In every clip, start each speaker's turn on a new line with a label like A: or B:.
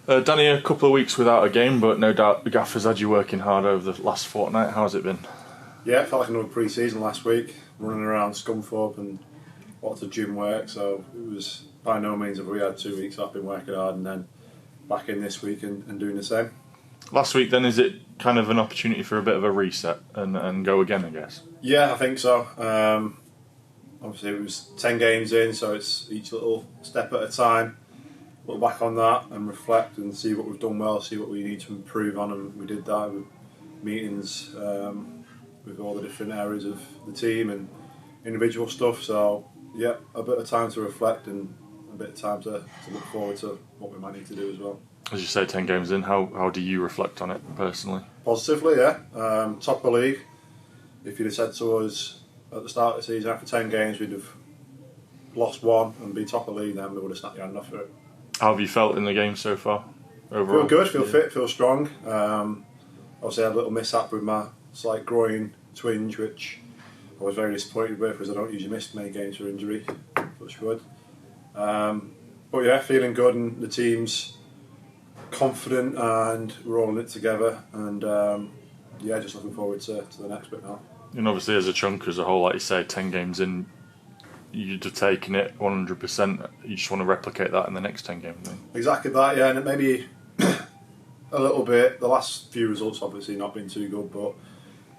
A: Danny, a couple of weeks without a game, but no doubt the Gaffer's had you working hard over the last fortnight. How's it been?
B: Yeah, it felt like another pre-season last week, running around Scunthorpe and lots of gym work, so it was by no means have we had 2 weeks off, been working hard and then back in this week and doing the same.
A: Last week then, is it kind of an opportunity for a bit of a reset and go again, I guess?
B: Yeah, I think so. Obviously it was 10 games in, so it's each little step at a time. Look back on that and reflect and see what we've done well, see what we need to improve on, and we did that with meetings with all the different areas of the team and individual stuff. So yeah, a bit of time to reflect and a bit of time to look forward to what we might need to do as well.
A: As you say, 10 games in, how do you reflect on it personally?
B: Positively, yeah. Top of the league. If you'd have said to us at the start of the season, after 10 games we'd have lost one and be top of the league, then we would have snapped your hand off for it.
A: How have you felt in the game so far, overall?
B: Feel good, feel fit, feel strong. Obviously I had a little mishap with my slight groin twinge, which I was very disappointed with because I don't usually miss many games for injury, touch wood. But yeah, feeling good, and the team's confident and we're all in it together, and yeah, just looking forward to the next bit now.
A: And obviously as a chunk as a whole, like you say, 10 games in, you'd have taken it 100%. You just want to replicate that in the next 10 games.
B: Exactly that, yeah, and it may be a little bit, the last few results obviously not been too good, but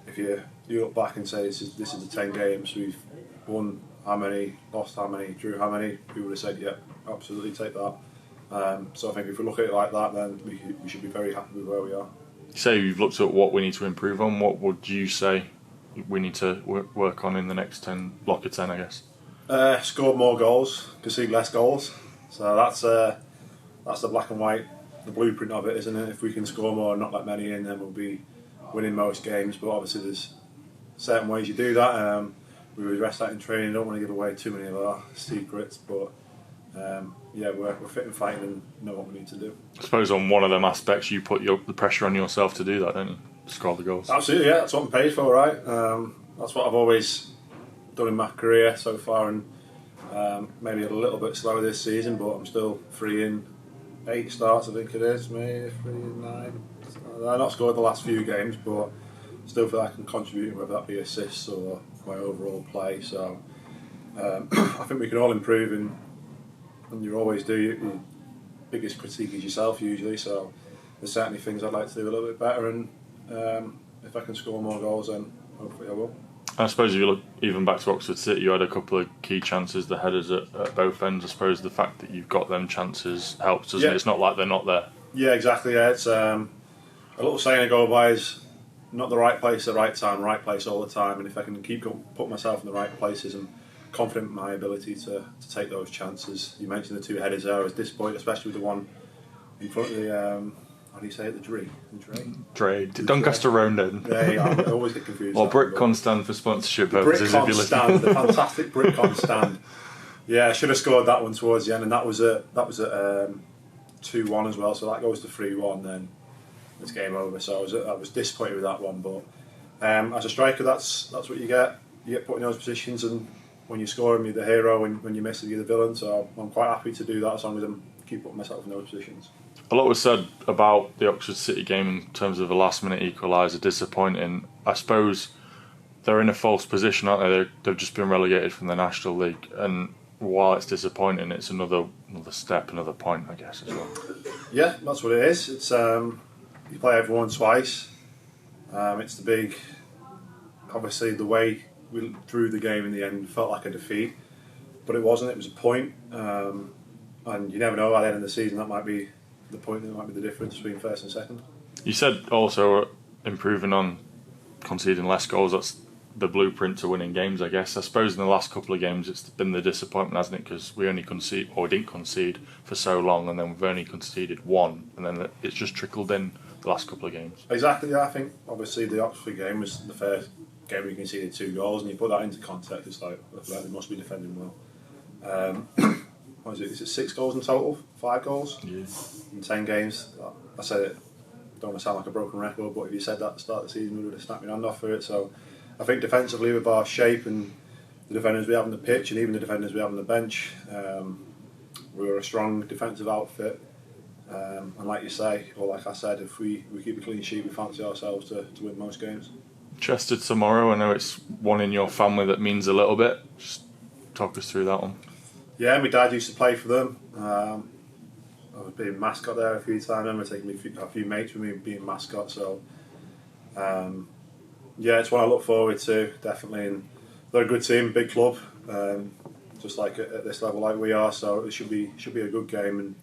B: if you look back and say this is the 10 games, we've won how many, lost how many, drew how many, we would have said, yeah, absolutely take that. So I think if we look at it like that, then we should be very happy with where we are.
A: You say you've looked at what we need to improve on. What would you say we need to work on in the next 10, block of 10, I guess?
B: Score more goals, concede less goals. So that's the black and white, the blueprint of it, isn't it? If we can score more and not let many in, then we'll be winning most games. But obviously there's certain ways you do that. We address that in training. Don't want to give away too many of our secrets, but yeah, we're fit and fighting and know what we need to do.
A: I suppose on one of them aspects you put the pressure on yourself to do that, don't you? Score the goals.
B: Absolutely, yeah. That's what I'm paid for, right? That's what I've always done in my career so far, and maybe a little bit slower this season, but I'm still 3 in 8 starts, I think it is, maybe 3 in 9. I've not scored the last few games, but still feel like I can contribute, whether that be assists or my overall play. So I think we can all improve, and you always do. Your biggest critique is yourself usually, so there's certainly things I'd like to do a little bit better, and if I can score more goals, then hopefully I will.
A: I suppose if you look even back to Oxford City, you had a couple of key chances, the headers at both ends. I suppose the fact that you've got them chances helps, doesn't it? It's not like they're not there.
B: Yeah, exactly. Yeah, it's a little saying I go by is not the right place at the right time, right place all the time. And if I can put myself in the right places, and confident in my ability to take those chances. You mentioned the 2 headers there. I was disappointed, especially with the one in front of the how do you say it? The
A: Dre. Doncaster Round End.
B: Yeah, I always get confused.
A: Or Britcon stand for sponsorship purposes.
B: Britcon stand, the fantastic Britcon stand. Yeah, I should have scored that one towards the end, and that was at 2-1 as well. So that goes to 3-1. Then it's game over. So I was disappointed with that one. But as a striker, that's what you get. You get put in those positions, and when you score them, you're the hero, and when you miss it, you're the villain. So I'm quite happy to do that as long as I keep putting myself in those positions.
A: A lot was said about the Oxford City game in terms of a last-minute equaliser, disappointing. I suppose they're in a false position, aren't they? They've just been relegated from the National League, and while it's disappointing, it's another step, another point, I guess, as well.
B: Yeah, that's what it is. It's you play everyone twice. It's the big. Obviously, the way we drew the game in the end felt like a defeat, but it wasn't. It was a point, and you never know. By the end of the season, that might be the point, that might be the difference between first and second. You
A: said also improving on conceding less goals. That's the blueprint to winning games, I guess. I suppose in the last couple of games it's been the disappointment, hasn't it? Because we only didn't concede for so long, and then we've only conceded 1, and then it's just trickled in the last couple of games.
B: Exactly, yeah. I think obviously the Oxford game was the first game we conceded 2 goals, and you put that into context, it's like they must be defending well. What is it? Is it 6 goals in total? 5 goals?
A: Yeah.
B: In 10 games. I said it, don't want to sound like a broken record, but if you said that at the start of the season, we would have snapped your hand off for it. So I think defensively, with our shape and the defenders we have on the pitch, and even the defenders we have on the bench, we were a strong defensive outfit. And like you say, or like I said, if we keep a clean sheet, we fancy ourselves to win most games.
A: Chester tomorrow. I know it's one in your family that means a little bit. Just talk us through that one.
B: Yeah, my dad used to play for them. I've been mascot there a few times. I remember taking a few mates with me being mascot. So yeah, it's one I look forward to definitely. And they're a good team, big club, just like at this level like we are. So it should be a good game.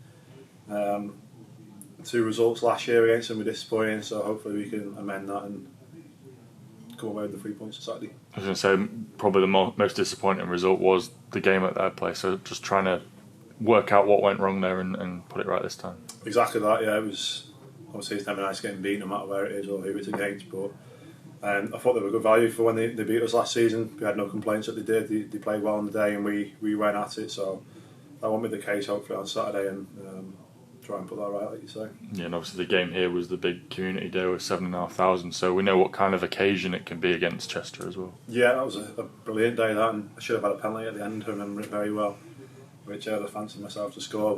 B: And 2 results last year against them were disappointing. So hopefully we can amend that and come away with the 3 points on Saturday.
A: I was going to say probably the most disappointing result was the game at their place. So just trying to work out what went wrong there and put it right this time.
B: Exactly that. Yeah, it was obviously it's never nice getting beaten no matter where it is or who it's against. But I thought they were good value for when they beat us last season. We had no complaints that they did. They played well on the day and we went at it. So that won't be the case hopefully on Saturday and try and put that right, like you say.
A: Yeah, and obviously the game here was the big community day with 7,500. So we know what kind of occasion it can be against Chester as well.
B: Yeah, that was a brilliant day. That, and I should have had a penalty at the end. I remember it very well, which I'd have fancied myself to score.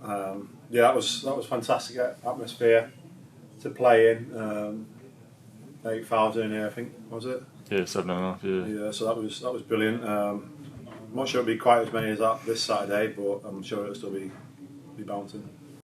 B: But yeah, that was fantastic atmosphere to play in. 8,000 in here, I think, was it?
A: Yeah, 7,500.
B: Yeah, so that was brilliant. I'm not sure it'll be quite as many as that this Saturday, but I'm sure it'll still be bouncing.